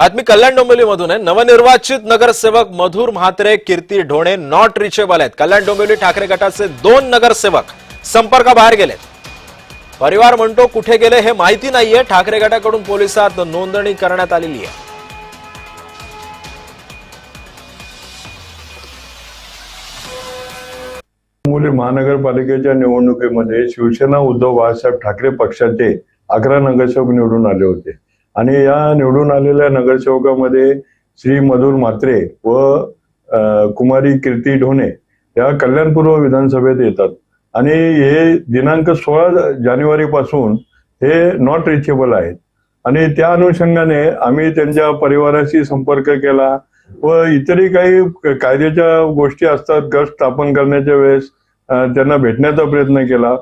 आज मी कल्याण डोंबिवलीमधून आहे। नवनिर्वाचित नगरसेवक मधुर म्हात्रे, कीर्ती ढोणे नॉट रिचेबल आहेत। कल्याण डोंबिवली ठाकरे गटाचे 2 नगरसेवक संपर्काबाहेर गेलेत। परिवार म्हणतो कुठे गेले हे माहिती नाहीये। ठाकरे गटाकडून पोलिसात नोंदणी करण्यात आलेली आहे। डोंबिवली महानगरपालिकेच्या निवडणुकीमध्ये शिवसेना उद्धव बाळासाहेब ठाकरे पक्षाचे 11 नगरसेवक निवडून आले होते आणि या निवडून आलेल्या नगरसेवकामध्ये श्री मधुर म्हात्रे व कुमारी कीर्ती ढोणे या कल्याणपूर्व विधानसभेत येतात आणि हे दिनांक 16 जानेवारी पासून हे नॉट रिचेबल आहेत आणि त्या अनुषंगाने आम्ही त्यांच्या परिवाराशी संपर्क केला व इतरही काही कायद्याच्या गोष्टी असतात। गट स्थापन करण्याच्या वेळेस त्यांना भेटण्याचा प्रयत्न केला,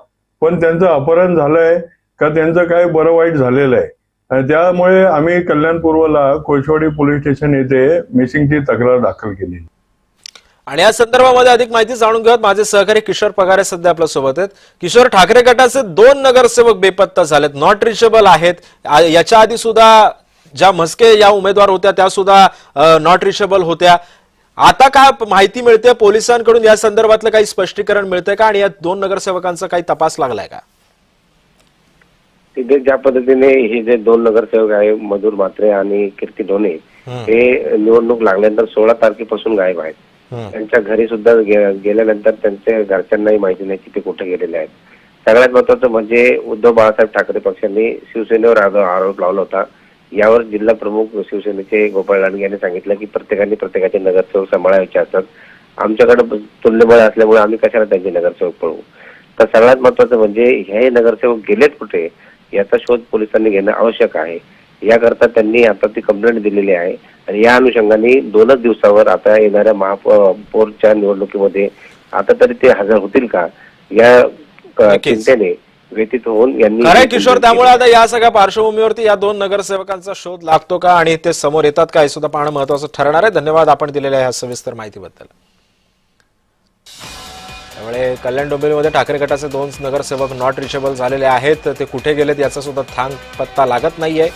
पण त्यांचं अपहरण झालंय का त्यांचं काय बरं वाईट झालेलं आहे। त्यामुळे आम्ही कल्याण पूर्वला कोळशेवाडी पोलीस स्टेशन येथे मिसिंगची तक्रार दाखल केली आणि या संदर्भामध्ये अधिक माहिती जाणून घेऊयात। माझे सहकारी किशोर पगारे सध्या आपल्या सोबत आहेत। किशोर, ठाकरे गटाचे 2 नगरसेवक बेपत्ता झालेत, नॉट रिचेबल आहेत। याच्या आधी सुद्धा ज्या म्हस्के या उमेदवार होत्या त्या सुद्धा नॉट रिचेबल होत्या। आता काय माहिती मिळते पोलिसांकडून या संदर्भातलं काही स्पष्टीकरण मिळतंय का आणि या 2 नगरसेवकांचा काही तपास लागलाय का? तिथे ज्या पद्धतीने हे जे 2 नगरसेवक आहे मधुर म्हात्रे आणि कीर्ती ढोणे हे निवडणूक लागल्यानंतर 16 तारखेपासून गायब आहेत। त्यांच्या घरी सुद्धा गेल्यानंतर त्यांच्या घरच्यांनाही माहिती नाही की ते कुठे गेलेले आहेत। सगळ्यात महत्वाचं म्हणजे उद्धव बाळासाहेब ठाकरे पक्षाने शिवसेनेवर आरोप लावला होता। यावर जिल्हा प्रमुख शिवसेनेचे गोपाळ लांडगे यांनी सांगितलं की प्रत्येकाने प्रत्येकाचे नगरसेवक सांभाळायचे असतात। आमच्याकडे तुल्यबळ असल्यामुळे आम्ही कशाला त्यांचे नगरसेवक पळवू। तर सगळ्यात महत्वाचं म्हणजे हे नगरसेवक गेलेत कुठे याचा शोध पोलिसांनी घेणं आवश्यक आहे। याकरता त्यांनी आता ती कंप्लेंट दिलेली आहे आणि या अनुषंगाने 2च दिवसावर आता येणाऱ्या महापौरच्या निवडणुकीमध्ये आता तरी ते हजर होतील का या चिंतेने व्यतीत होऊन यांनी खरंय किशोर, त्यामुळे आता या सगळ्या पार्श्वभूमीवरती या 2 नगरसेवकांचा शोध लागतो का आणि ते समोर येतात का हे सुद्धा पाहणं महत्वाचं ठरणार आहे। धन्यवाद आपण दिलेल्या या सविस्तर माहितीबद्दल। त्यामुळे कल्याण डोंबिवलीमध्ये ठाकरे गटाचे 2 नगरसेवक नॉट रिचेबल झालेले आहेत। ते कुठे गेलेत याचा सुद्धा थांग पत्ता लागत नाहीये।